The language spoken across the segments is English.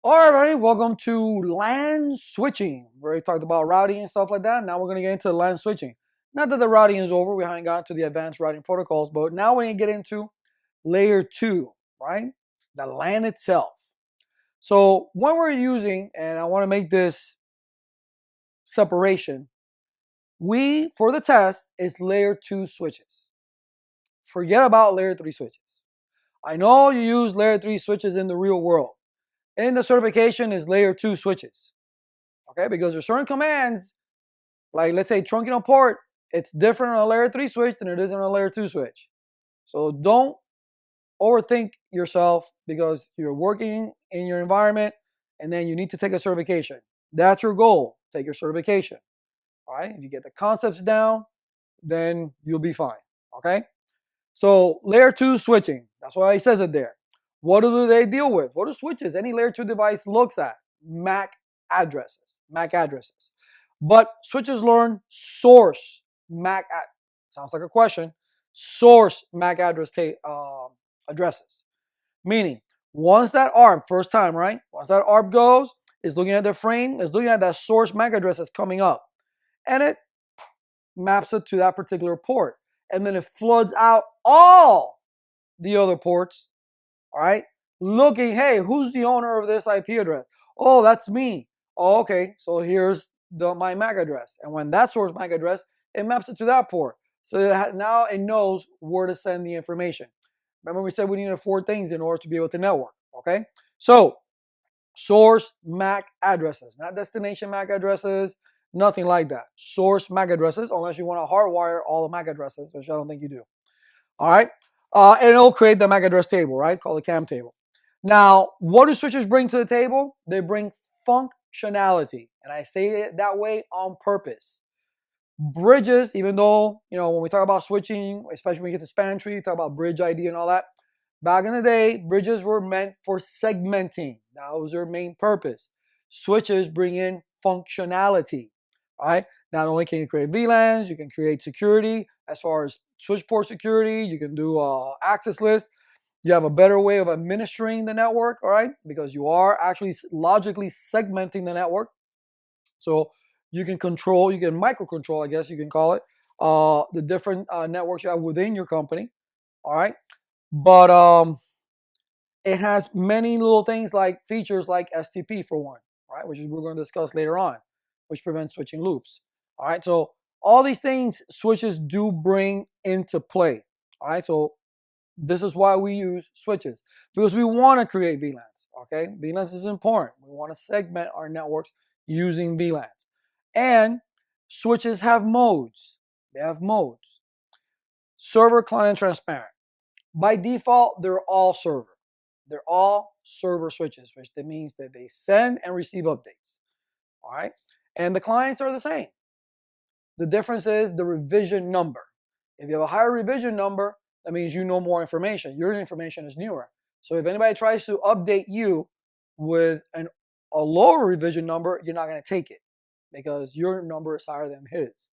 All right, everybody, welcome to LAN switching. We already talked about routing and stuff like that. Now we're going to get into LAN switching. Not that the routing is over, we haven't gotten to the advanced routing protocols, but now we're going to get into layer 2, right? The LAN itself. So when we're using, and I want to make this separation, for the test, is layer 2 switches. Forget about layer 3 switches. I know you use layer 3 switches in the real world. In the certification is layer 2 switches. Okay, because there's certain commands, like let's say trunking a port, it's different on a layer 3 switch than it is on a layer 2 switch. So don't overthink yourself because you're working in your environment and then you need to take a certification. That's your goal, take your certification. All right, if you get the concepts down, then you'll be fine. Okay, so layer 2 switching, that's why he says it there. What do they deal with? What do switches, any layer 2 device looks at? MAC addresses. But switches learn source MAC sounds like a question. Source MAC addresses. Meaning, once that ARP, first time, right? Once that ARP goes, it's looking at the frame, it's looking at that source MAC address that's coming up. And it maps it to that particular port. And then it floods out all the other ports, all right? Looking, hey, who's the owner of this IP address? Oh, that's me. Oh, okay, so here's my MAC address. And when that source MAC address, it maps it to that port. So now it knows where to send the information. Remember we said we needed 4 things in order to be able to network, okay? So source MAC addresses, not destination MAC addresses, nothing like that. Source MAC addresses, unless you want to hardwire all the MAC addresses, which I don't think you do. All right, and it'll create the MAC address table, right? Called the CAM table. Now, what do switches bring to the table? They bring functionality, and I say it that way on purpose. Bridges, even though, when we talk about switching, especially when we get to span tree, talk about bridge ID and all that. Back in the day, bridges were meant for segmenting. That was their main purpose. Switches bring in functionality, right? Not only can you create VLANs, you can create security as far as switch port security. You can do access list. You have a better way of administering the network, all right? Because you are actually logically segmenting the network. So you can control, you can microcontrol, I guess you can call it, the different networks you have within your company, all right? But it has many little things like features like STP for one, right? Which we're going to discuss later on, which prevents switching loops, all right? So all these things switches do bring into play, all right? So this is why we use switches, because we want to create VLANs, okay? VLANs is important. We want to segment our networks using VLANs. And switches have modes. They have modes. Server, client, transparent. By default, they're all server. They're all server switches, which that means that they send and receive updates, all right? And the clients are the same. The difference is the revision number. If you have a higher revision number, that means you know more information. Your information is newer. So if anybody tries to update you with a lower revision number, you're not going to take it because your number is higher than his.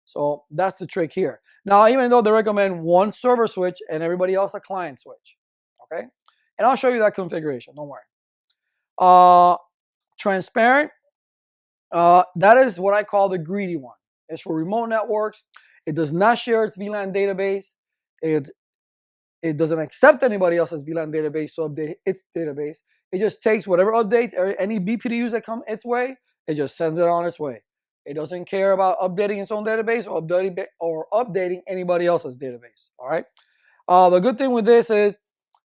So that's the trick here. Now, even though they recommend one server switch and everybody else a client switch, okay? And I'll show you that configuration, don't worry. Transparent, that is what I call the greedy one. It's for remote networks. It does not share its VLAN database. It doesn't accept anybody else's VLAN database to update its database. It just takes whatever updates, any BPDUs that come its way, it just sends it on its way. It doesn't care about updating its own database or updating anybody else's database, all right? The good thing with this is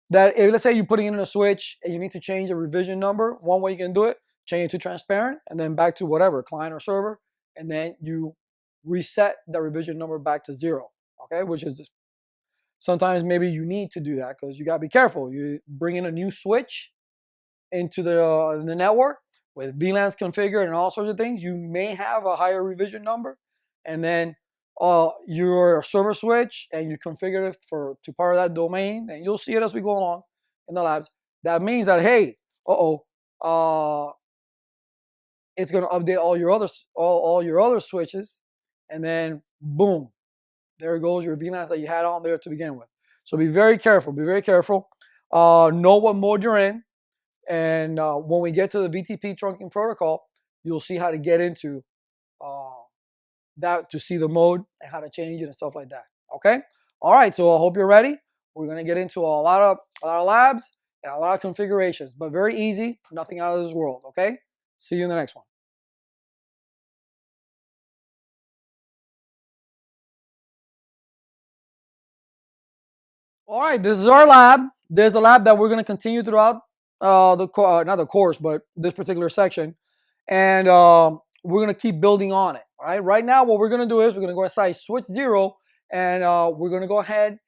that if, let's say you're putting in a switch and you need to change a revision number, one way you can do it, change it to transparent and then back to whatever, client or server, and then you reset the revision number back to 0, okay? Which is sometimes maybe you need to do that because you got to be careful. You bring in a new switch into the network with VLANs configured and all sorts of things. You may have a higher revision number, and then your server switch and you configure it to power that domain, and you'll see it as we go along in the labs. That means that, hey, it's going to update all your other switches, and then boom, there goes your VLANs that you had on there to begin with. So be very careful. Be very careful. Know what mode you're in. And when we get to the VTP trunking protocol, you'll see how to get into uh, that to see the mode and how to change it and stuff like that. Okay. All right. So I hope you're ready. We're gonna get into a lot of labs and a lot of configurations, but very easy. Nothing out of this world. Okay. See you in the next one. All right, this is our lab. There's a lab that we're going to continue throughout not the course, but this particular section, and we're going to keep building on it. All right. Right now, what we're going to do is we're going to go inside switch 0, and we're going to go ahead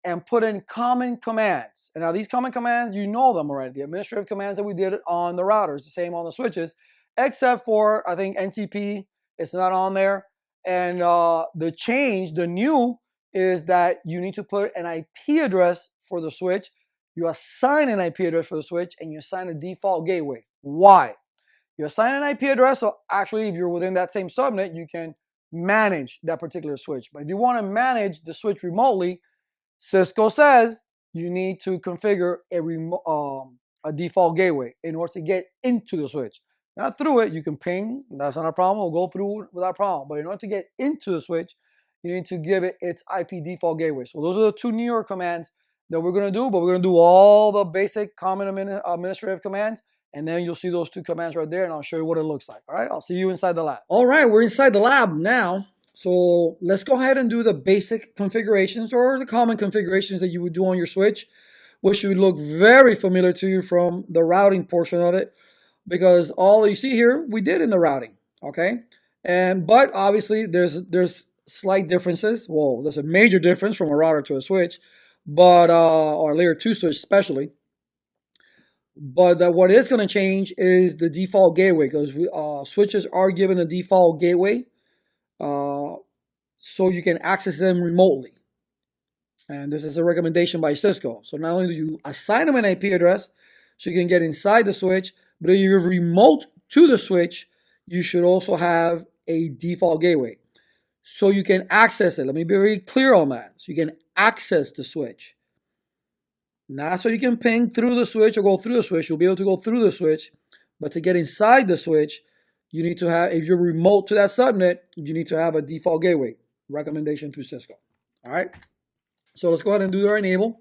and put in common commands. And now these common commands, you know them already. The administrative commands that we did on the routers, the same on the switches, except for I think NTP. It's not on there. And the new is that you need to put an IP address for the switch. You assign an IP address for the switch, and you assign a default gateway. Why? You assign an IP address, so actually, if you're within that same subnet, you can manage that particular switch. But if you want to manage the switch remotely, Cisco says you need to configure a default gateway in order to get into the switch. Not through it, you can ping. That's not a problem. We'll go through without problem. But in order to get into the switch, you need to give it its IP default gateway. So those are the two newer commands that we're going to do. But we're going to do all the basic common administrative commands. And then you'll see those two commands right there. And I'll show you what it looks like. All right. I'll see you inside the lab. All right. We're inside the lab now. So let's go ahead and do the basic configurations or the common configurations that you would do on your switch, which should look very familiar to you from the routing portion of it, because all you see here we did in the routing. Okay. But obviously there's slight differences. Well, there's a major difference from a router to a switch, but or layer 2 switch especially. But what is going to change is the default gateway, because switches are given a default gateway. So you can access them remotely. And this is a recommendation by Cisco. So not only do you assign them an IP address so you can get inside the switch, but if you're remote to the switch, you should also have a default gateway so you can access it. Let me be very clear on that. So you can access the switch. Not so you can ping through the switch or go through the switch. You'll be able to go through the switch, but to get inside the switch, you need to have, if you're remote to that subnet, you need to have a default gateway. Recommendation through Cisco. All right. So let's go ahead and do our enable.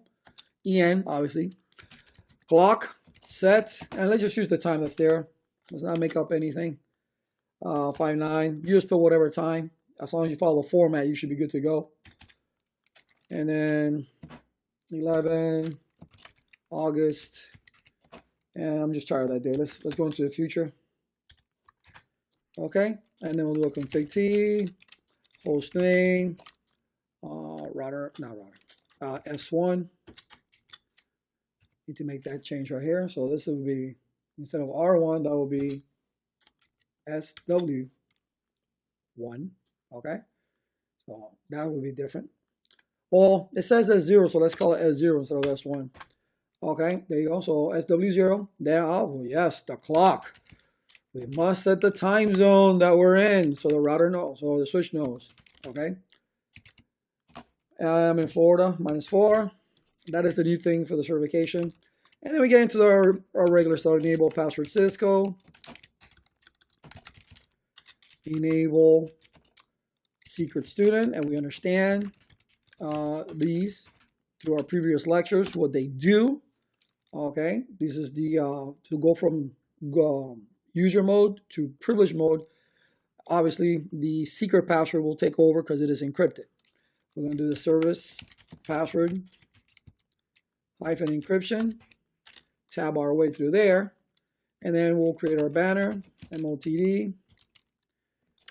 EN, obviously. Clock, set, and let's just use the time that's there. Let's not make up anything. 5/9. You just put whatever time. As long as you follow the format, you should be good to go. And then 11 August. And I'm just tired of that day. Let's go into the future. Okay, and then we'll do a config T, host name, S1. Need to make that change right here. So this will be, instead of R1, that will be SW1. Okay, so that will be different. Well, it says S0, so let's call it S0 instead of S1. Okay, there you go. So SW0. There. Oh, yes, the clock. We must set the time zone that we're in so the router knows, so the switch knows. Okay. I'm in Florida, -4. That is the new thing for the certification. And then we get into our regular stuff. Enable password Cisco. Enable secret student. And we understand these through our previous lectures, what they do. Okay. This is the to go from user mode to privilege mode. Obviously, the secret password will take over because it is encrypted. We're going to do the service password -encryption, tab our way through there, and then we'll create our banner, MOTD,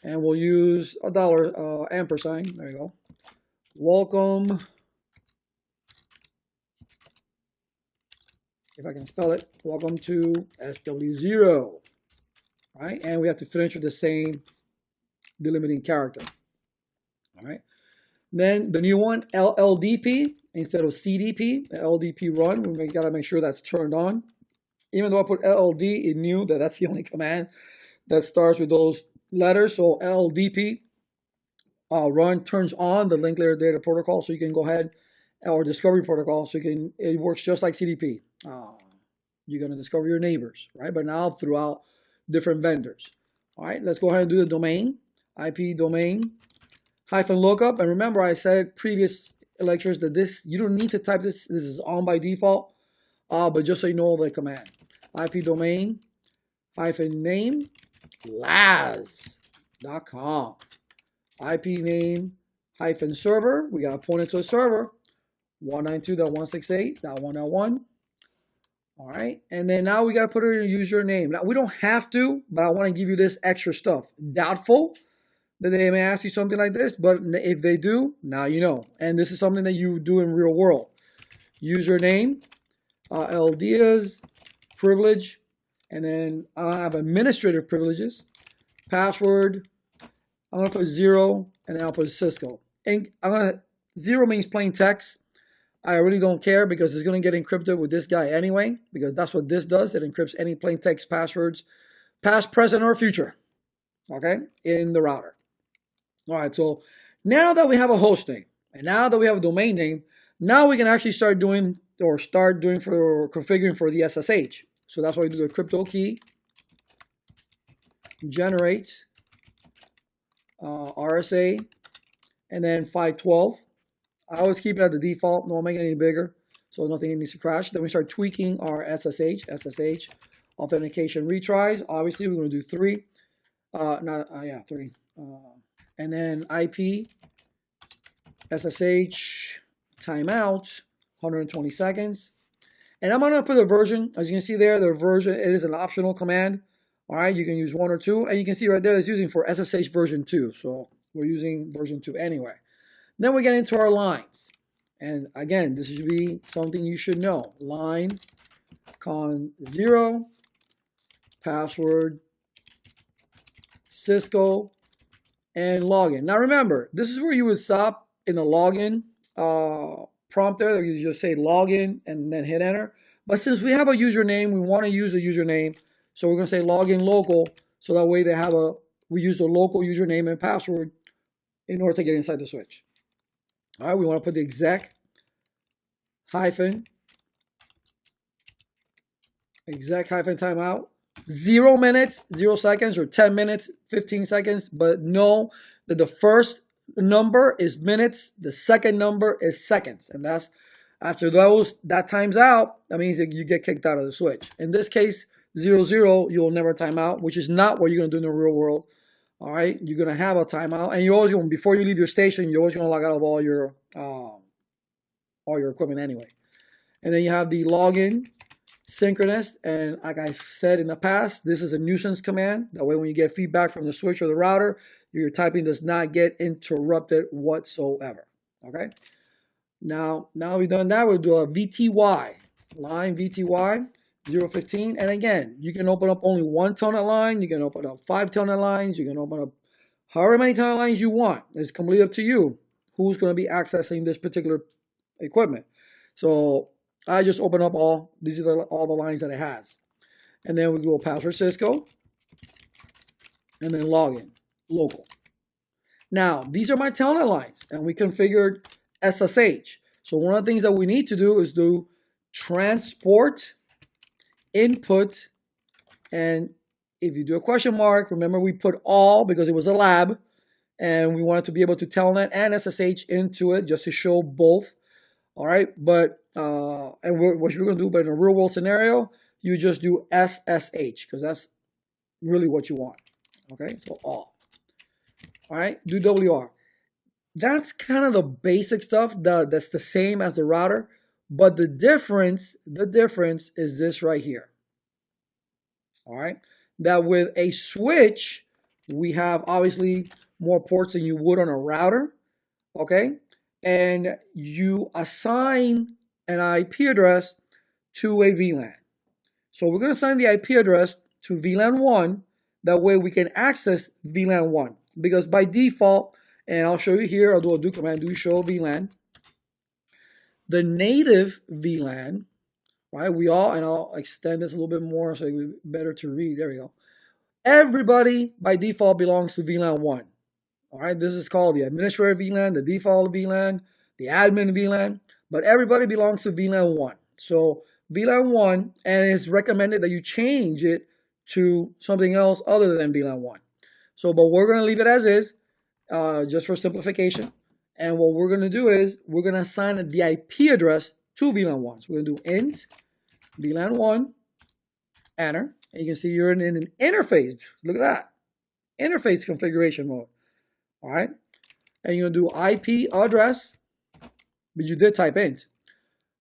and we'll use a $ ampersand. There you go. Welcome. If I can spell it, welcome to SW0. Right, and we have to finish with the same delimiting character. All right. Then the new one, LLDP instead of CDP. The LDP run. We gotta make sure that's turned on. Even though I put LLD, it knew that that's the only command that starts with those letters. So LLDP run turns on the link layer data protocol, so you can go ahead, or discovery protocol, so you can. It works just like CDP. You're going to discover your neighbors, right? But now throughout different vendors. All right, let's go ahead and do the domain, IP domain hyphen lookup. And remember, I said previous lectures that this, you don't need to type this. This is on by default, but just so you know the command, IP domain hyphen name las.com. IP name hyphen server. We got to point it to a server 192.168.1.1. All right, and then now we got to put in a username. Now we don't have to, but I want to give you this extra stuff. Doubtful that they may ask you something like this, but if they do, now you know. And this is something that you do in real world. Username, LDs, privilege, and then I have administrative privileges. Password, I'm gonna put 0, and then I'll put Cisco. And 0 means plain text. I really don't care because it's going to get encrypted with this guy anyway, because that's what this does. It encrypts any plain text passwords, past, present, or future, okay, in the router. All right, so now that we have a host name and now that we have a domain name, now we can actually start doing for configuring for the SSH. So that's why we do the crypto key, generate RSA, and then 512. I always keep it at the default, don't make it any bigger, so nothing needs to crash. Then we start tweaking our SSH authentication retries. Obviously, we're going to do 3. 3. And then IP, SSH, timeout, 120 seconds. And I'm going to put a version. As you can see there, the version, it is an optional command. All right, you can use 1 or 2. And you can see right there, it's using for SSH version 2. So we're using version 2 anyway. Then we get into our lines. And again, this should be something you should know. Line, con 0, password, Cisco, and login. Now remember, this is where you would stop in the login prompt there. You just say login and then hit enter. But since we have a username, we want to use a username. So we're going to say login local. So that way we use the local username and password in order to get inside the switch. All right, we want to put the exec hyphen timeout. 0 minutes, 0 seconds, or 10 minutes, 15 seconds. But know that the first number is minutes, the second number is seconds. And that's after that times out, that means that you get kicked out of the switch. In this case, 00, you will never time out, which is not what you're going to do in the real world. All right, you're going to have a timeout, and you're always going, before you leave your station, you're always going to log out of all your equipment anyway. And then you have the login synchronous, and like I said in the past, this is a nuisance command. That way when you get feedback from the switch or the router, your typing does not get interrupted whatsoever. Okay, now we've done that, we'll do a VTY, line VTY 015, and again, you can open up only 1 telnet line, you can open up 5 telnet lines, you can open up however many telnet lines you want. It's completely up to you who's going to be accessing this particular equipment. So I just open up these are all the lines that it has. And then we go password Cisco, and then login, local. Now, these are my telnet lines, and we configured SSH. So one of the things that we need to do is do transport input, and if you do a question mark, remember we put all because it was a lab, and we wanted to be able to telnet and SSH into it just to show both. All right, but and what you're going to do, but in a real world scenario, you just do SSH because that's really what you want. Okay, so all. All right, do WR. That's kind of the basic stuff. That's the same as the router. But the difference is this right here. All right, that with a switch, we have obviously more ports than you would on a router. Okay, and you assign an IP address to a VLAN. So we're going to assign the IP address to VLAN 1. That way we can access VLAN 1. Because by default, and I'll show you here, I'll do a do command, do show VLAN. The native VLAN, right? And I'll extend this a little bit more so it's better to read. There we go. Everybody by default belongs to VLAN 1. All right, this is called the administrator VLAN, the default VLAN, the admin VLAN, but everybody belongs to VLAN 1. So VLAN 1, and it's recommended that you change it to something else other than VLAN 1. So, but we're going to leave it as is, just for simplification. And what we're going to do is we're going to assign the IP address to VLAN 1. So we're going to do int VLAN 1, enter, and you can see you're in an interface. Look at that. Interface configuration mode. All right. And you're going to do IP address, but you did type int.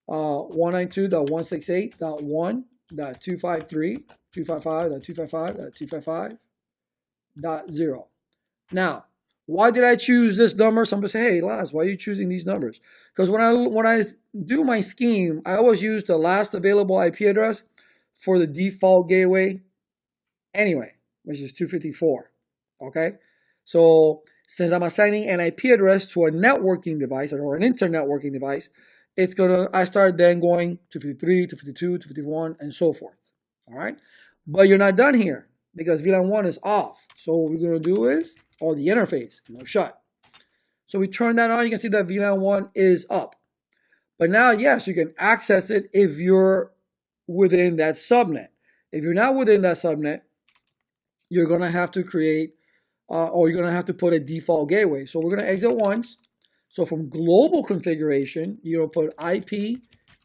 192.168.1.253.255.255.255.0. Now, why did I choose this number? Somebody say, hey, Laz, why are you choosing these numbers? Because when I do my scheme, I always use the last available IP address for the default gateway anyway, which is 254. Okay? So since I'm assigning an IP address to a networking device or an internetworking device, I start then going 253, 252, 251, and so forth. All right? But you're not done here because VLAN 1 is off. So what we're going to do is, the interface, no shut. So we turn that on, you can see that VLAN 1 is up. But now, yes, you can access it if you're within that subnet. If you're not within that subnet, you're going to have to create, or you're going to have to put a default gateway. So we're going to exit once. So from global configuration, you're going to put IP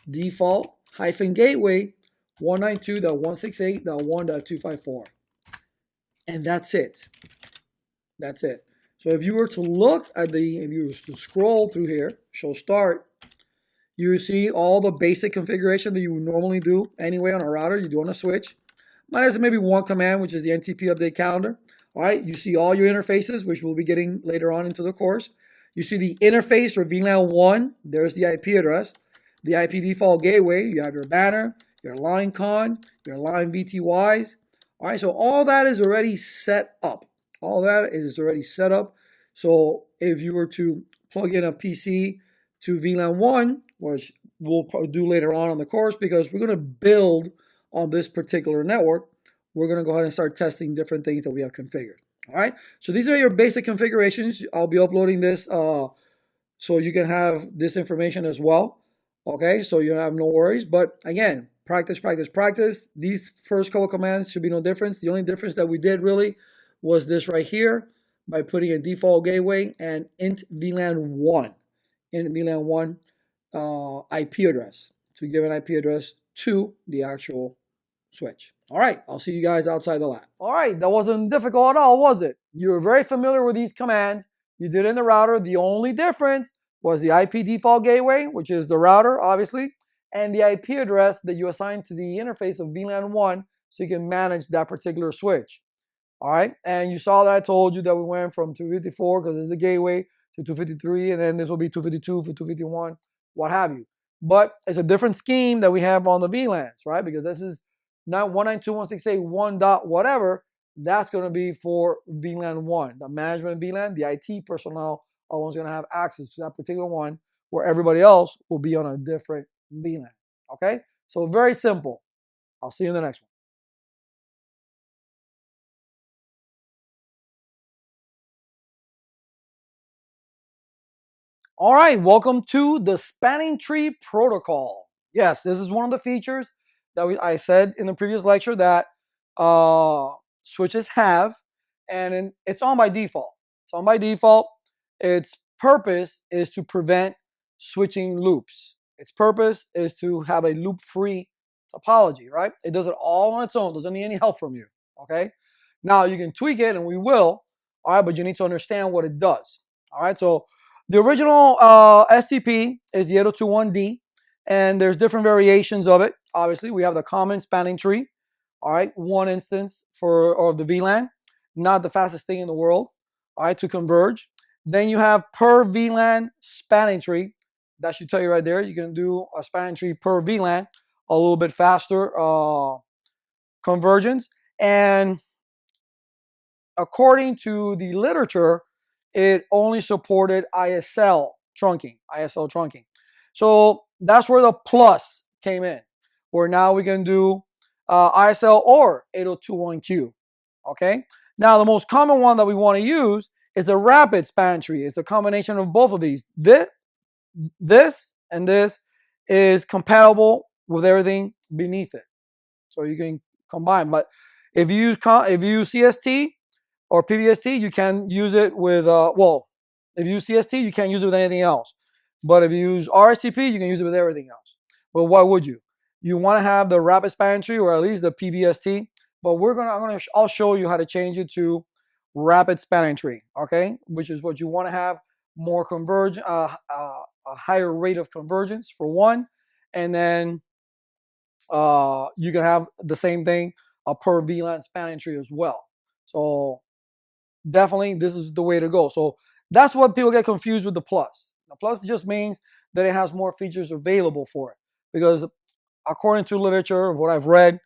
default -gateway 192.168.1.254. And that's it. That's it. So if you were to look at if you were to scroll through here, show start, you see all the basic configuration that you would normally do anyway on a router, you do on a switch. Minus maybe one command, which is the NTP update calendar. All right, you see all your interfaces, which we'll be getting later on into the course. You see the interface for VLAN 1, there's the IP address. The IP default gateway, you have your banner, your line con, your line VTYs. All right, so all that is already set up. All that is already set up. So if you were to plug in a PC to VLAN 1, which we'll do later on in the course because we're going to build on this particular network, we're going to go ahead and start testing different things that we have configured. All right, so these are your basic configurations. I'll be uploading this so you can have this information as well. Okay, so you have no worries. But again, practice, practice, practice. These first couple commands should be no difference. The only difference that we did really was this right here by putting a default gateway and int VLAN 1, int VLAN 1 IP address to give an IP address to the actual switch. All right, I'll see you guys outside the lab. All right, that wasn't difficult at all, was it? You were very familiar with these commands. You did it in the router. The only difference was the IP default gateway, which is the router, obviously, and the IP address that you assign to the interface of VLAN 1 so you can manage that particular switch. All right, and you saw that I told you that we went from 254, because this is the gateway, to 253, and then this will be 252 for 251, what have you. But it's a different scheme that we have on the VLANs, right? Because this is not 192.168.1 dot whatever. That's going to be for VLAN 1. The management VLAN, the IT personnel are ones going to have access to that particular one, where everybody else will be on a different VLAN. Okay? So very simple. I'll see you in the next one. All right, welcome to the spanning tree protocol. Yes, this is one of the features that I said in the previous lecture that switches have, and it's on by default. It's on by default. Its purpose is to prevent switching loops. Its purpose is to have a loop-free topology, right? It does it all on its own. Doesn't need any help from you, okay? Now, you can tweak it, and we will, all right, but you need to understand what it does, all right? So the original STP is the 802.1d, and there's different variations of it. Obviously, we have the common spanning tree, all right, one instance of the VLAN, not the fastest thing in the world, all right, to converge. Then you have per VLAN spanning tree. That should tell you right there. You can do a spanning tree per VLAN, a little bit faster convergence. And according to the literature, it only supported ISL trunking. So that's where the plus came in, where now we can do ISL or 802.1q. Okay. Now the most common one that we want to use is the rapid span tree. It's a combination of both of these. This and this is compatible with everything beneath it, so you can combine. But if you use CST or PVST, you can use it with if you use CST, you can't use it with anything else. But if you use RSTP, you can use it with everything else. But why would you? You want to have the rapid spanning tree or at least the PVST. But I'll show you how to change it to rapid spanning tree, okay? Which is what you want to have, more converge, a higher rate of convergence for one, and then you can have the same thing per VLAN spanning tree as well. So definitely this is the way to go. So that's what people get confused with the plus. The plus just means that it has more features available for it, because according to literature, what I've read,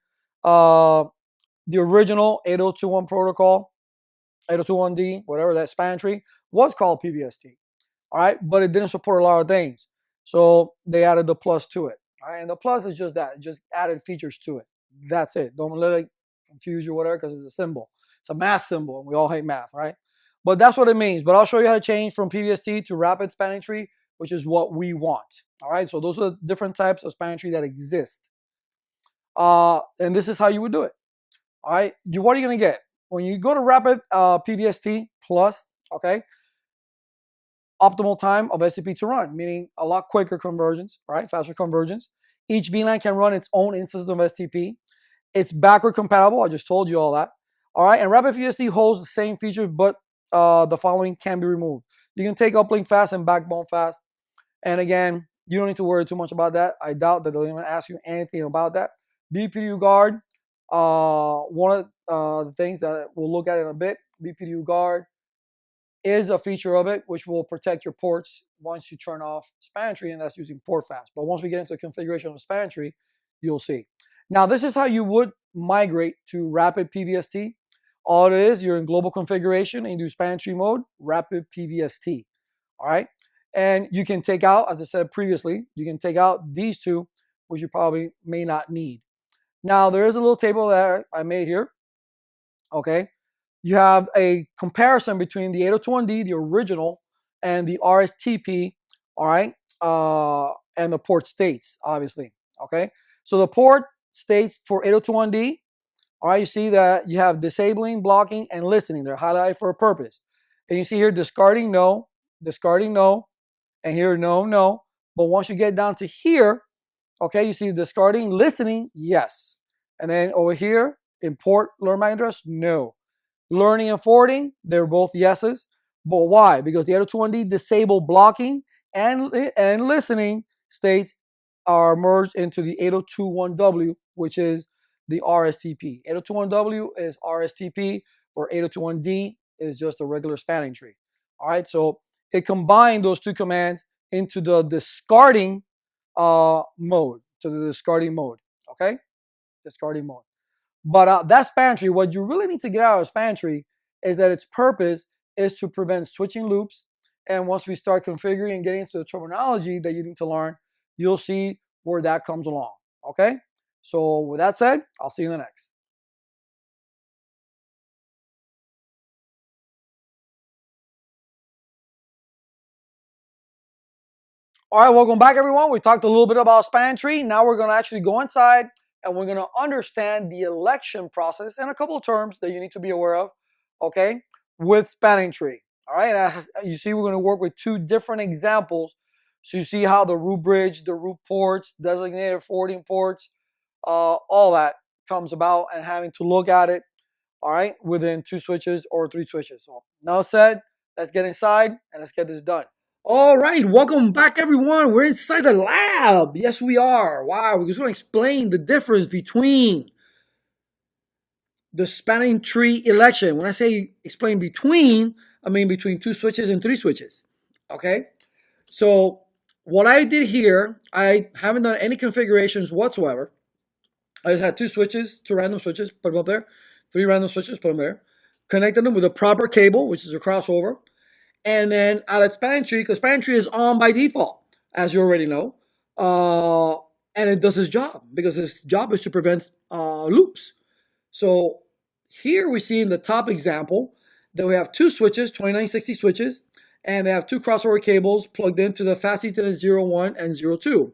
the original 8021 protocol, 8021D, whatever that span tree, was called PVST. All right, but it didn't support a lot of things, so they added the plus to it. All right, and the plus is just that, it just added features to it. That's it. Don't let it confuse you, whatever, because it's a symbol. It's a math symbol, and we all hate math, right? But that's what it means. But I'll show you how to change from PVST to rapid spanning tree, which is what we want. All right, so those are the different types of spanning tree that exist. And this is how you would do it. All right, what are you going to get? When you go to rapid PVST plus, okay, optimal time of STP to run, meaning a lot quicker convergence, right? Faster convergence. Each VLAN can run its own instance of STP. It's backward compatible. I just told you all that. All right, and rapid PVST holds the same features, but the following can be removed. You can take uplink fast and backbone fast. And again, you don't need to worry too much about that. I doubt that they'll even ask you anything about that. BPDU guard, one of the things that we'll look at in a bit, BPDU guard is a feature of it, which will protect your ports once you turn off span tree, and that's using port fast. But once we get into the configuration of span tree, you'll see. Now, this is how you would migrate to rapid PVST. All it is, you're in global configuration and you do span tree mode, rapid PVST. All right. And you can take out, as I said previously, you can take out these two, which you probably may not need. Now, there is a little table that I made here. Okay. You have a comparison between the 802.1d, the original, and the RSTP, all right, and the port states, obviously, okay? So the port states for 802.1d, all right, you see that you have disabling, blocking, and listening. They're highlighted for a purpose. And you see here discarding, no, and here no, no. But once you get down to here, okay, you see discarding, listening, yes. And then over here, import learn MAC address, no. Learning and forwarding, they're both yeses. But why? Because the 802.1d disable blocking and listening states are merged into the 802.1w, which is the RSTP. 802.1w is RSTP, or 802.1d is just a regular spanning tree. All right, so it combined those two commands into the discarding mode, okay? Discarding mode. But that span tree, what you really need to get out of a span tree is that its purpose is to prevent switching loops. And once we start configuring and getting into the terminology that you need to learn, you'll see where that comes along. Okay? So with that said, I'll see you in the next. All right, welcome back, everyone. We talked a little bit about span tree. Now we're going to actually go inside and we're going to understand the election process and a couple of terms that you need to be aware of, okay, with spanning tree. All right, as you see, we're going to work with two different examples. So you see how the root bridge, the root ports, designated forwarding ports, all that comes about, and having to look at it, all right, within 2 switches or 3 switches. So now said, let's get inside and let's get this done. All right, welcome back, everyone. We're inside the lab. Yes, we are. Wow, we're just going to explain the difference between the spanning tree election. When I say explain between, I mean between 2 switches and 3 switches. Okay, so what I did here, I haven't done any configurations whatsoever. I just had 2 switches, 2 random switches, put them up there. 3 random switches, put them there. Connected them with a proper cable, which is a crossover. And then out of spanning tree, because spanning tree is on by default, as you already know. And it does its job, because its job is to prevent loops. So here we see in the top example that we have 2 switches, 2960 switches, and they have 2 crossover cables plugged into the fast Ethernet 01 and 02.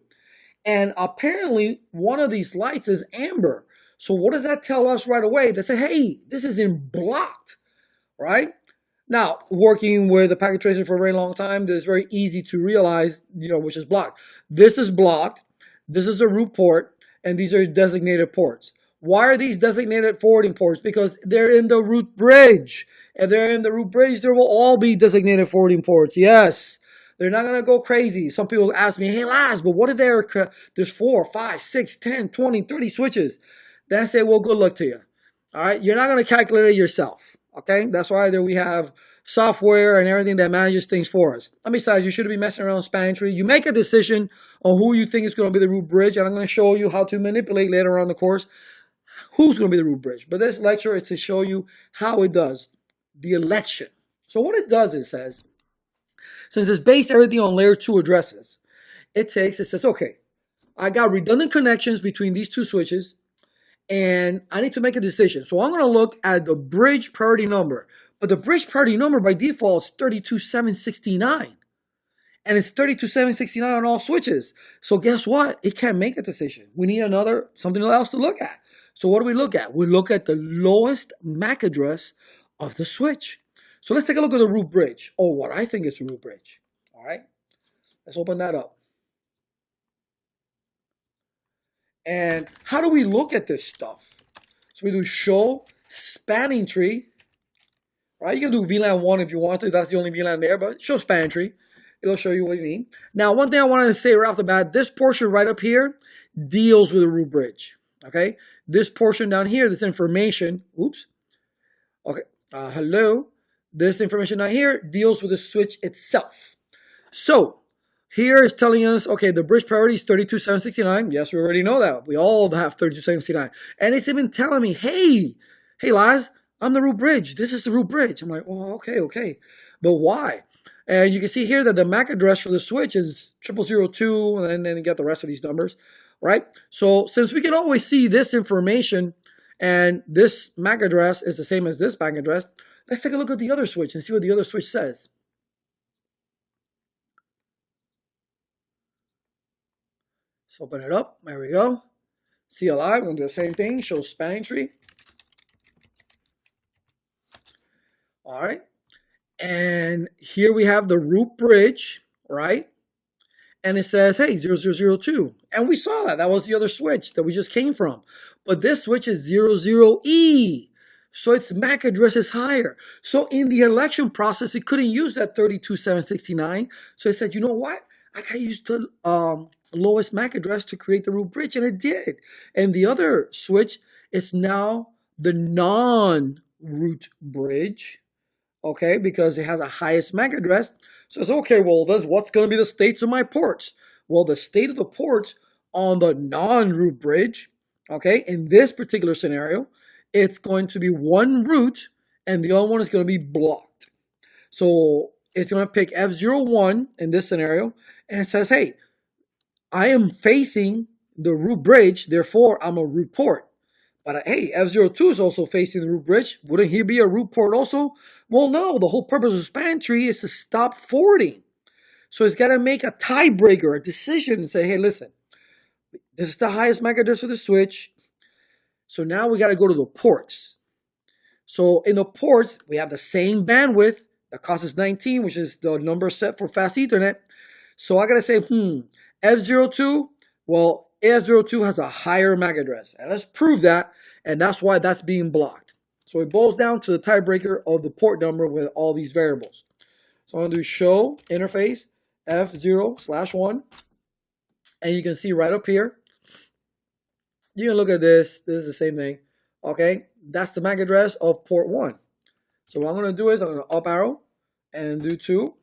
And apparently one of these lights is amber. So what does that tell us right away? They say, hey, this is in blocked, right? Now, working with a packet tracer for a very long time, it's very easy to realize, which is blocked. This is blocked. This is a root port, and these are designated ports. Why are these designated forwarding ports? Because they're in the root bridge. If they're in the root bridge, there will all be designated forwarding ports. Yes. They're not going to go crazy. Some people ask me, hey, Laz, but what if there's 4, 5, 6, 10, 20, 30 switches? Then I say, well, good luck to you. All right. You're not going to calculate it yourself. Okay. That's why we have software and everything that manages things for us. And besides, you shouldn't be messing around with spanning tree. You make a decision on who you think is going to be the root bridge. And I'm going to show you how to manipulate later on in the course who's going to be the root bridge. But this lecture is to show you how it does the election. So what it does, it says, since it's based everything on layer 2 addresses, it says, okay, I got redundant connections between these two switches, and I need to make a decision. So I'm going to look at the bridge priority number. But the bridge priority number by default is 32769. And it's 32769 on all switches. So guess what? It can't make a decision. We need something else to look at. So what do we look at? We look at the lowest MAC address of the switch. So let's take a look at the root bridge, or what I think is the root bridge. All right, let's open that up. And how do we look at this stuff? So we do show spanning tree, right? You can do VLAN 1 if you want to. That's the only VLAN there, but show spanning tree. It'll show you what you need. Now, one thing I wanted to say right off the bat, this portion right up here deals with the root bridge, okay? This portion down here, this information, oops, okay, hello. This information down here deals with the switch itself. So here is telling us, okay, the bridge priority is 32769. Yes, we already know that. We all have 32769. And it's even telling me, hey, Laz, I'm the root bridge. This is the root bridge. I'm like, oh, okay. But why? And you can see here that the MAC address for the switch is 0002, and then you get the rest of these numbers, right? So since we can always see this information, and this MAC address is the same as this MAC address, let's take a look at the other switch and see what the other switch says. Let's open it up. There we go. CLI, we're going to do the same thing. Show spanning tree. All right. And here we have the root bridge, right? And it says, hey, 0002. And we saw that. That was the other switch that we just came from. But this switch is 00E. So its MAC address is higher. So in the election process, it couldn't use that 32769. So it said, you know what? I got to use the lowest MAC address to create the root bridge. And it did. And the other switch is now the non-root bridge. Okay, because it has a highest MAC address. So it's okay, well, what's going to be the states of my ports? Well, the state of the ports on the non-root bridge, okay, in this particular scenario, it's going to be one root and the other one is going to be blocked. So it's going to pick F01 in this scenario, and it says, hey, I am facing the root bridge, therefore I'm a root port. But hey, F02 is also facing the root bridge. Wouldn't he be a root port also? Well, no, the whole purpose of span tree is to stop forwarding. So it's got to make a tiebreaker, a decision, and say, hey, listen, this is the highest MAC address of the switch. So now we got to go to the ports. So in the ports, we have the same bandwidth. The cost is 19, which is the number set for fast Ethernet. So I got to say, F02, well, F02 has a higher MAC address. And let's prove that. And that's why that's being blocked. So it boils down to the tiebreaker of the port number with all these variables. So I'm going to do show interface F0/1. And you can see right up here. You can look at this. This is the same thing. Okay. That's the MAC address of port 1. So what I'm going to do is I'm going to up arrow and do 2.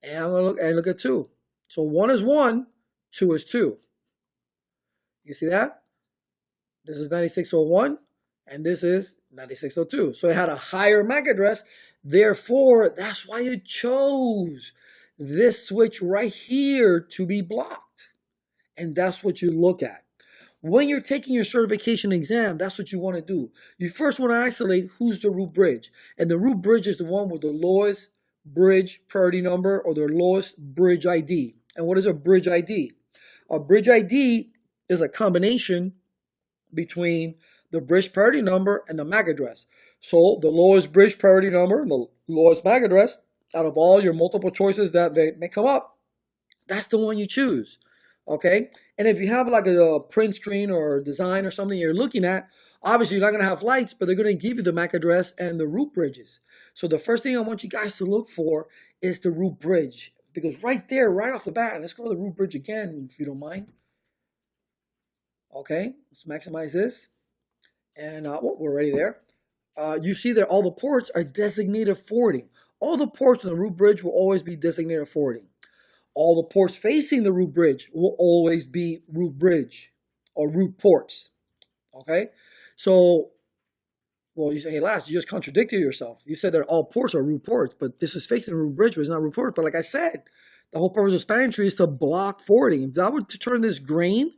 And I'm going to look at 2. So 1 is 1, 2 is 2. You see that? This is 9601, and this is 9602. So it had a higher MAC address. Therefore, that's why it chose this switch right here to be blocked. And that's what you look at. When you're taking your certification exam, that's what you want to do. You first want to isolate who's the root bridge. And the root bridge is the one with the lowest bridge priority number or the lowest bridge ID. And what is a bridge ID? A bridge ID is a combination between the bridge priority number and the MAC address. So the lowest bridge priority number, the lowest MAC address, out of all your multiple choices that may come up, that's the one you choose. Okay? And if you have like a print screen or design or something you're looking at, obviously you're not going to have lights, but they're going to give you the MAC address and the root bridges. So the first thing I want you guys to look for is the root bridge. Because right there, right off the bat, and let's go to the root bridge again, if you don't mind. Okay, let's maximize this. And we're already there. You see that all the ports are designated forwarding. All the ports on the root bridge will always be designated forwarding. All the ports facing the root bridge will always be root bridge or root ports. Okay, so, well, you say, hey, Last, you just contradicted yourself. You said that all ports are root ports, but this is facing the root bridge, but it's not root port. But like I said, the whole purpose of spanning tree is to block forwarding. If I were to turn this green,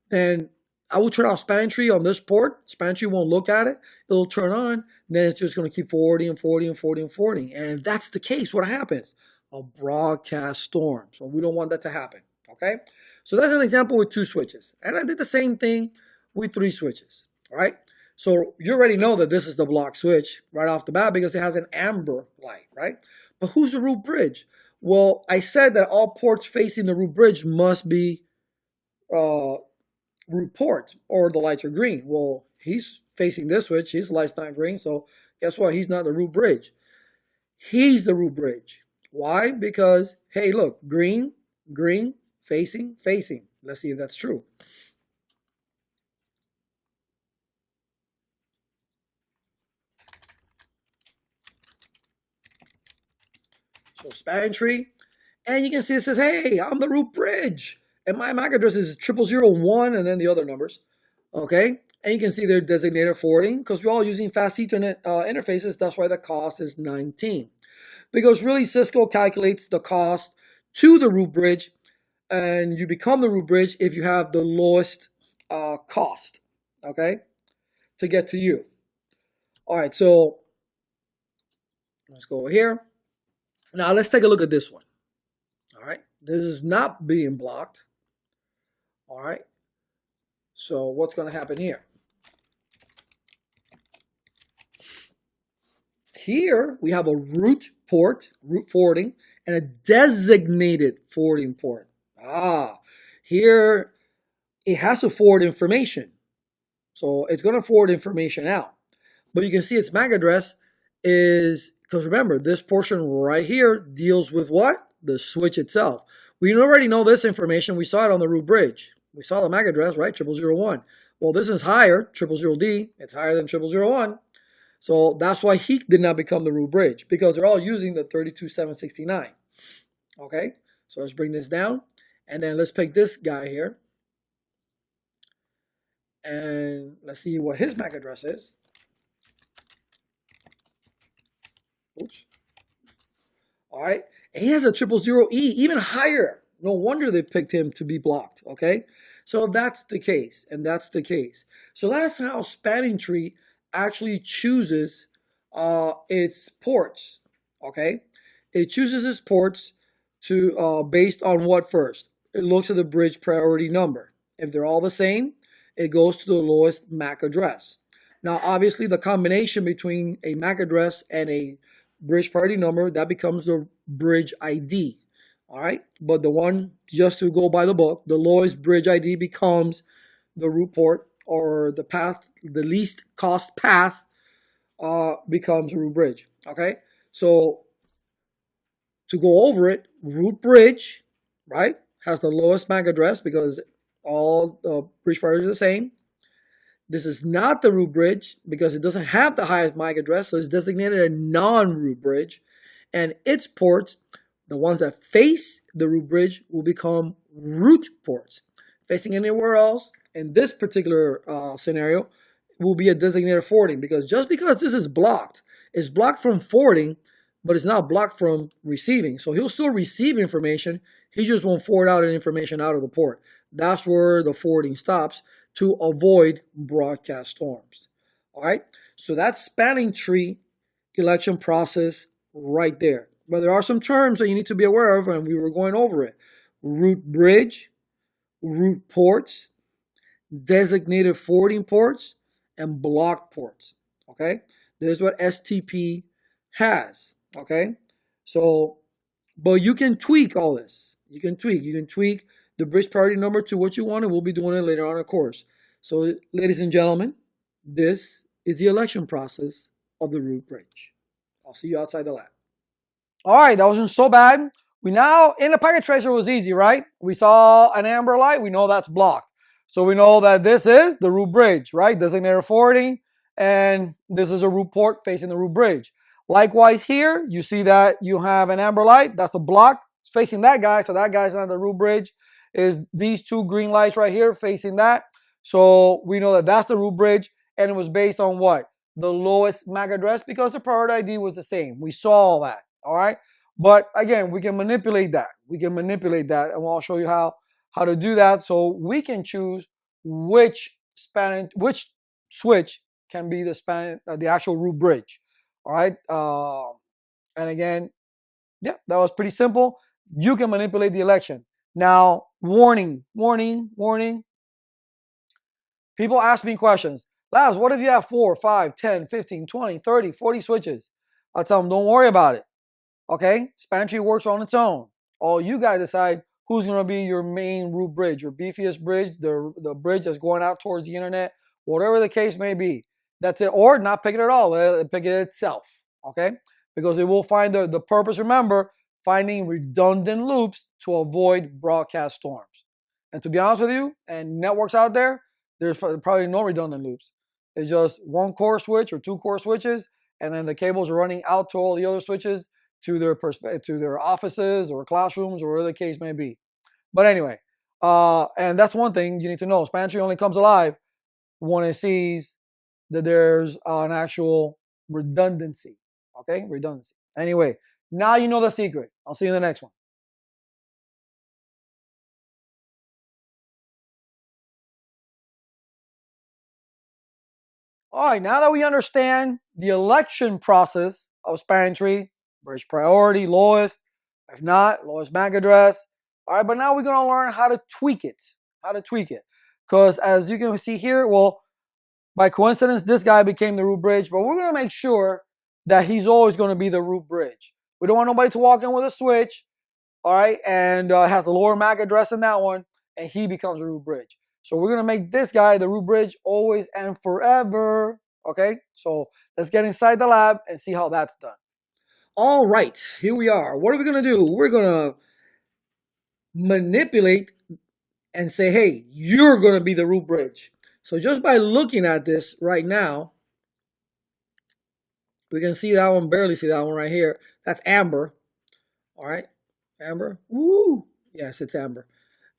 then I will turn off spanning tree on this port. Spanning tree won't look at it. It'll turn on. Then it's just going to keep forwarding and forwarding and forwarding and forwarding. And if that's the case, what happens? A broadcast storm. So we don't want that to happen. Okay? So that's an example with 2 switches. And I did the same thing with 3 switches. All right? So you already know that this is the block switch right off the bat because it has an amber light, right? But who's the root bridge? Well, I said that all ports facing the root bridge must be root port or the lights are green. Well, he's facing this switch. His light's not green. So guess what? He's not the root bridge. He's the root bridge. Why? Because, hey, look, green, green, facing, facing. Let's see if that's true. So spanning tree. And you can see it says, hey, I'm the root bridge. And my MAC address is 0001 and then the other numbers. Okay? And you can see they're designated forwarding because we're all using fast Ethernet interfaces. That's why the cost is 19. Because really Cisco calculates the cost to the root bridge and you become the root bridge if you have the lowest cost, okay, to get to you. All right, so let's go over here. Now let's take a look at this one. All right, this is not being blocked. All right, so what's going to happen here? Here we have a root port, root forwarding, and a designated forwarding port. Here it has to forward information. So it's going to forward information out. But you can see its MAC address is, because remember, this portion right here deals with what? The switch itself. We already know this information. We saw it on the root bridge. We saw the MAC address, right? 0001. Well, this is higher, 000D. It's higher than 0001. So that's why he did not become the root bridge, because they're all using the 32769. Okay, so let's bring this down. And then let's pick this guy here. And let's see what his MAC address is. Oops. All right, and he has a 000E, even higher. No wonder they picked him to be blocked, okay? So that's the case, and that's the case. So that's how spanning tree actually chooses its ports, okay? It chooses its ports to based on what first? It looks at the bridge priority number. If they're all the same, it goes to the lowest MAC address. Now, obviously, the combination between a MAC address and a bridge priority number, that becomes the bridge ID. All right, but the one, just to go by the book, the lowest bridge ID becomes the root port, or the path, the least cost path becomes root bridge. Okay, so to go over it, root bridge, right, has the lowest MAC address because all the bridge priorities are the same. This is not the root bridge because it doesn't have the highest MAC address, so it's designated a non-root bridge. And its ports, the ones that face the root bridge, will become root ports. Facing anywhere else, in this particular scenario, will be a designated forwarding, because just because this is blocked, it's blocked from forwarding, but it's not blocked from receiving. So he'll still receive information, he just won't forward out any information out of the port. That's where the forwarding stops, to avoid broadcast storms. All right, so that's spanning tree election process right there. But there are some terms that you need to be aware of, and we were going over it. Root bridge, root ports, designated forwarding ports, and block ports. Okay, this is what STP has. Okay, so but you can tweak all this. You can tweak the bridge priority number to what you want, and we'll be doing it later on in the course. So, ladies and gentlemen, this is the election process of the root bridge. I'll see you outside the lab. All right, that wasn't so bad. We now, in the packet tracer was easy, right? We saw an amber light, we know that's blocked. So we know that this is the root bridge, right? Designated forwarding, and this is a root port facing the root bridge. Likewise here, you see that you have an amber light, that's a block, it's facing that guy, so that guy's on the root bridge. Is these two green lights right here facing that. So we know that that's the root bridge, and it was based on what? The lowest MAC address, because the priority ID was the same. We saw all that. All right. But again, we can manipulate that. And I'll show you how to do that. So we can choose which switch can be the actual root bridge. All right. And again, yeah, that was pretty simple. You can manipulate the election. Now, warning. People ask me questions. Labs, what if you have 4, 5, 10, 15, 20, 30, 40 switches? I'll tell them, don't worry about it. Okay, span tree works on its own. All you guys decide who's going to be your main root bridge, your beefiest bridge, the bridge that's going out towards the internet, whatever the case may be. That's it. Or not pick it at all. Pick it itself. Okay, because it will find the purpose. Remember, finding redundant loops to avoid broadcast storms. And to be honest with you, and networks out there, there's probably no redundant loops. It's just one core switch or 2 core switches, and then the cables are running out to all the other switches to their offices or classrooms or whatever the case may be. But anyway, and that's one thing you need to know. Span tree only comes alive when it sees that there's an actual redundancy. Okay, redundancy. Anyway, now you know the secret. I'll see you in the next one. All right, now that we understand the election process of span tree, bridge priority, lowest, if not, lowest MAC address. All right, but now we're going to learn how to tweak it. Because as you can see here, well, by coincidence, this guy became the root bridge, but we're going to make sure that he's always going to be the root bridge. We don't want nobody to walk in with a switch, all right, and has the lower MAC address than that one, and he becomes the root bridge. So we're going to make this guy the root bridge always and forever. Okay, so let's get inside the lab and see how that's done. All right, here we are. What are we going to do? We're going to manipulate and say, hey, you're going to be the root bridge. So just by looking at this right now, we can see that one, barely see that one right here. That's amber. All right, amber. Woo! Yes, it's amber.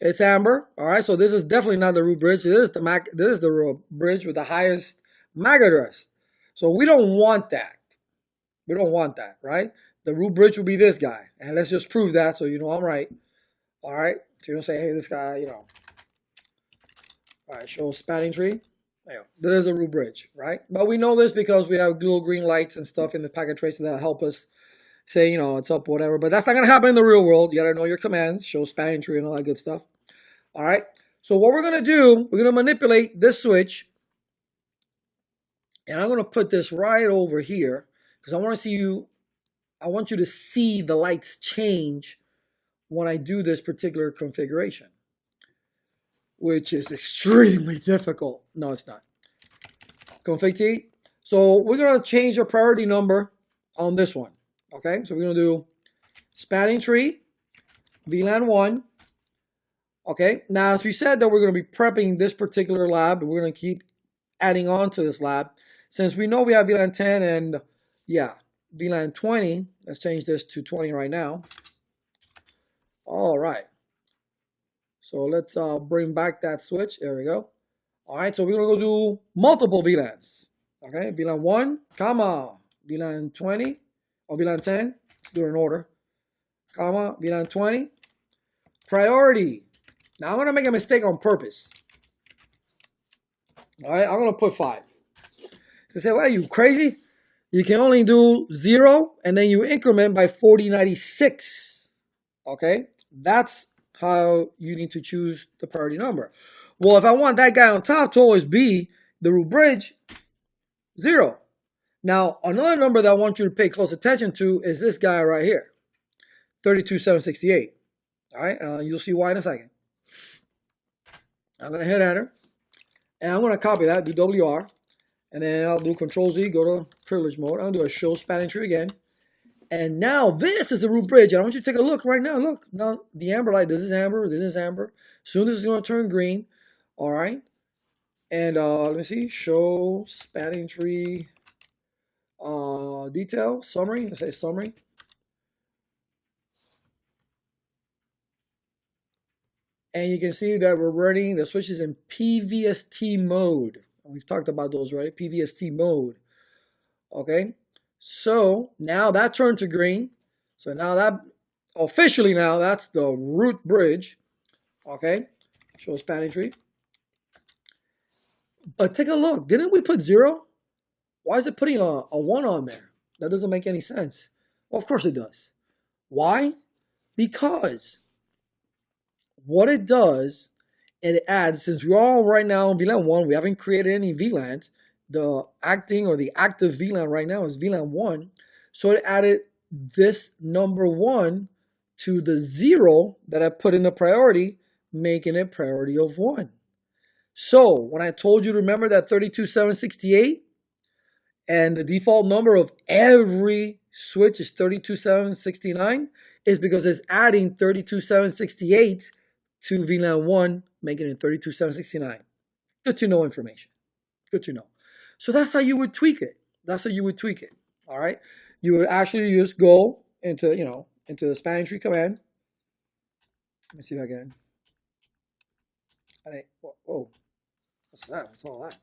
It's amber. All right, so this is definitely not the root bridge. This is the MAC. This is the bridge with the highest MAC address. So we don't want that. We don't want that, right? The root bridge will be this guy, and let's just prove that so you know I'm right. All right, so you don't say, hey, this guy, you know. All right, show spanning tree. There, there's a root bridge, right? But we know this because we have little green lights and stuff in the packet tracer that help us say, you know, it's up, whatever. But that's not going to happen in the real world. You got to know your commands, show spanning tree and all that good stuff. All right, so what we're going to do, we're going to manipulate this switch. And I'm going to put this right over here because I want you to see the lights change when I do this particular configuration, which is extremely difficult. No, it's not. Config T. So we're going to change the priority number on this one. Okay, so we're going to do spanning tree, VLAN 1. Okay, now as we said that we're going to be prepping this particular lab, we're going to keep adding on to this lab. Since we know we have VLAN 10 and, yeah, VLAN 20, let's change this to 20 right now. All right. So let's bring back that switch. There we go. All right, so we're going to go do multiple VLANs. Okay, VLAN 1, comma, VLAN 20, or VLAN 10. Let's do it in order. Comma, VLAN 20. Priority. Now I'm going to make a mistake on purpose. All right, I'm going to put 5. So say, what are you, crazy? You can only do 0, and then you increment by 4096. Okay, that's how you need to choose the priority number. Well, if I want that guy on top to always be the root bridge, 0. Now, another number that I want you to pay close attention to is this guy right here, 32,768. All right, you'll see why in a second. I'm going to hit enter, and I'm going to copy that, do WR, and then I'll do Control Z, go to privilege mode. I'll do a show spanning tree again. And now this is the root bridge. And I want you to take a look right now. Look, now the amber light, this is amber, this is amber. Soon this is going to turn green. All right. And let me see, show spanning tree detail, summary. Let's say summary. And you can see that we're running the switches in PVST mode. We've talked about those, right? PVST mode. Okay. So now that turned to green. So now that officially now that's the root bridge. Okay. Show spanning tree. But take a look. Didn't we put 0? Why is it putting a 1 on there? That doesn't make any sense. Well, of course it does. Why? Because what it does, it adds, since we're all right now in VLAN 1, we haven't created any VLANs. The acting or the active VLAN right now is VLAN 1. So it added this number 1 to the 0 that I put in the priority, making it priority of 1. So when I told you to remember that 32,768 and the default number of every switch is 32,769 is because it's adding 32,768 to VLAN 1, making it 32,769. Good to know information. Good to know. So that's how you would tweak it. That's how you would tweak it. All right. You would actually just go into, into the spanning tree command. Let me see if I can. Whoa. What's that? What's all that?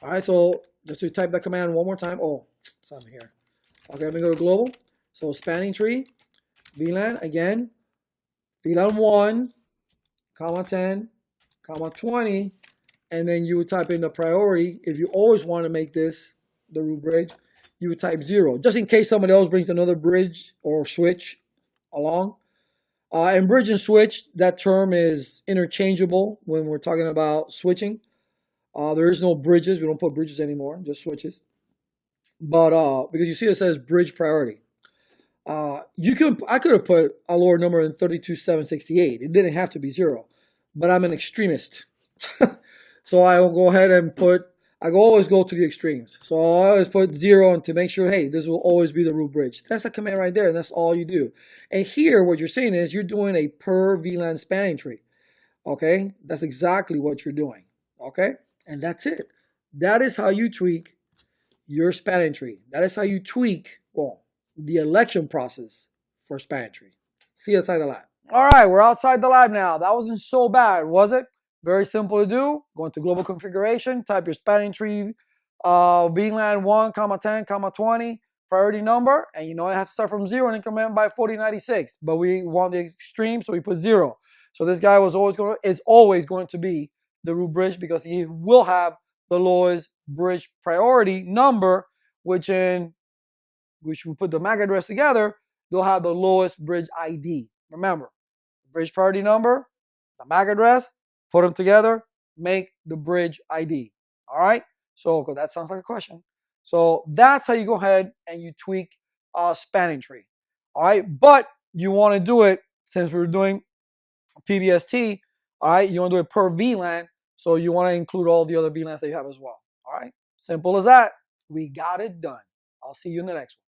All right, so just to type that command one more time. Oh, something here. Okay, let me go to global. So spanning tree, VLAN again, VLAN 1, comma 10, comma 20, and then you would type in the priority. If you always want to make this the root bridge, you would type 0, just in case somebody else brings another bridge or switch along. And bridge and switch, that term is interchangeable when we're talking about switching. There is no bridges. We don't put bridges anymore, just switches. But because you see it says bridge priority. I could have put a lower number than 32,768. It didn't have to be 0. But I'm an extremist. So I will go ahead and always go to the extremes. So I always put 0 to make sure, hey, this will always be the root bridge. That's a command right there, and that's all you do. And here, what you're saying is you're doing a per VLAN spanning tree. Okay? That's exactly what you're doing. Okay? And that's it. That is how you tweak your spanning tree. That is how you tweak, the election process for spanning tree. See you outside the lab. All right, we're outside the lab now. That wasn't so bad, was it? Very simple to do. Go into global configuration, type your spanning tree VLAN 1, 10, 20, priority number, and it has to start from 0 and increment by 4096. But we want the extreme, so we put 0. So this guy is always going to be the root bridge because he will have the lowest bridge priority number, which we put the MAC address together, they'll have the lowest bridge ID. Remember, the bridge priority number, the MAC address, put them together, make the bridge ID. All right? So that sounds like a question. So that's how you go ahead and you tweak spanning tree. All right? But you want to do it, since we're doing PVST, all right, you want to do it per VLAN, so you want to include all the other VLANs that you have as well. All right? Simple as that. We got it done. I'll see you in the next one.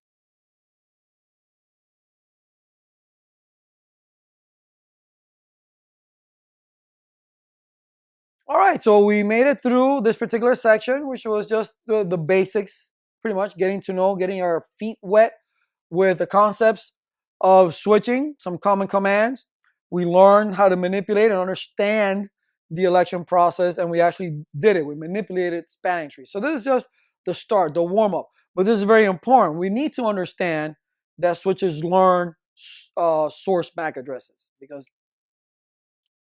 All right, so we made it through this particular section, which was just the basics, pretty much getting our feet wet with the concepts of switching, some common commands. We learned how to manipulate and understand the election process, and we actually did it. We manipulated spanning trees. So this is just the start, the warm-up. But this is very important. We need to understand that switches learn source MAC addresses, because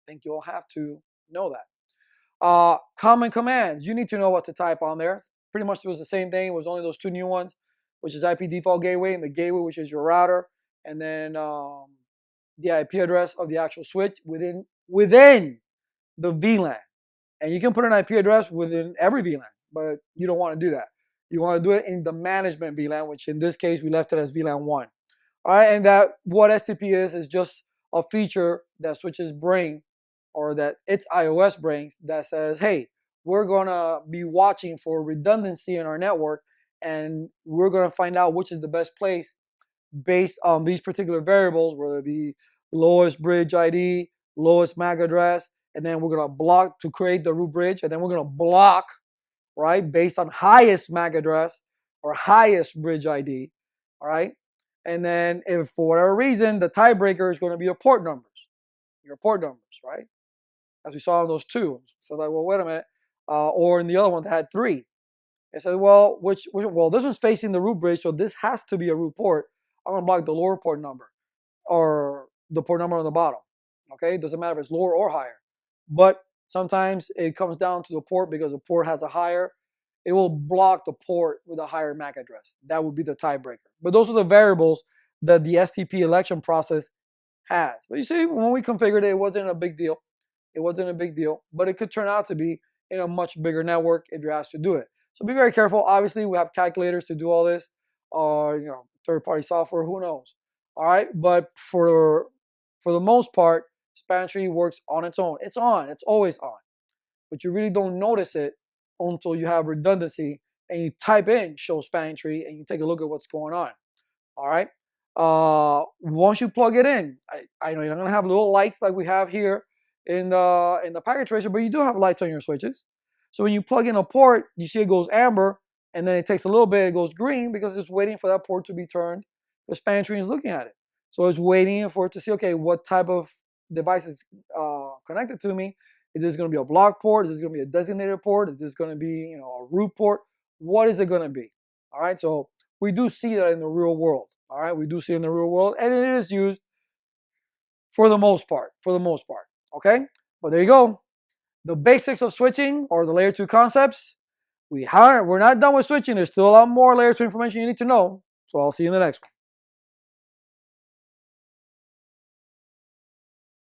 I think you'll have to know that. Common commands. You need to know what to type on there. Pretty much it was the same thing. It was only those two new ones, which is IP default gateway and the gateway, which is your router. And then the IP address of the actual switch within the VLAN. And you can put an IP address within every VLAN, but you don't want to do that. You want to do it in the management VLAN, which in this case we left it as VLAN 1. All right, and that what STP is just a feature that switches bring, or that its iOS brings, that says, hey, we're gonna be watching for redundancy in our network, and we're gonna find out which is the best place based on these particular variables, whether it be lowest bridge ID, lowest MAC address, and then we're gonna block to create the root bridge, and then we're gonna block, right, based on highest MAC address or highest bridge ID, all right? And then if for whatever reason the tiebreaker is gonna be your port numbers, right? As we saw in those two. So like, well, wait a minute. Or in the other one that had 3. It said, well, well, this one's facing the root bridge, so this has to be a root port. I'm gonna block the lower port number or the port number on the bottom. Okay, it doesn't matter if it's lower or higher. But sometimes it comes down to the port because the port has a higher. It will block the port with a higher MAC address. That would be the tiebreaker. But those are the variables that the STP election process has. But you see, when we configured it, it wasn't a big deal. It wasn't a big deal, but it could turn out to be in a much bigger network if you're asked to do it. So be very careful. Obviously, we have calculators to do all this, or third-party software. Who knows? All right, but for the most part, span tree works on its own. It's on. It's always on, but you really don't notice it until you have redundancy and you type in show span tree and you take a look at what's going on. All right. Once you plug it in, I know you're not gonna have little lights like we have here in the packet tracer, but you do have lights on your switches. So when you plug in a port, you see it goes amber, and then it takes a little bit, it goes green because it's waiting for that port to be turned. The span tree is looking at it, so it's waiting for it to see, okay, what type of device is connected to me. Is this going to be a block port? Is this going to be a designated port? Is this going to be a root port? What is it going to be? All right, so we do see that in the real world. All right, we do see it in the real world, and it is used for the most part. Okay, but there you go. The basics of switching, or the layer 2 concepts. We're not done with switching. There's still a lot more layer 2 information you need to know. So I'll see you in the next one.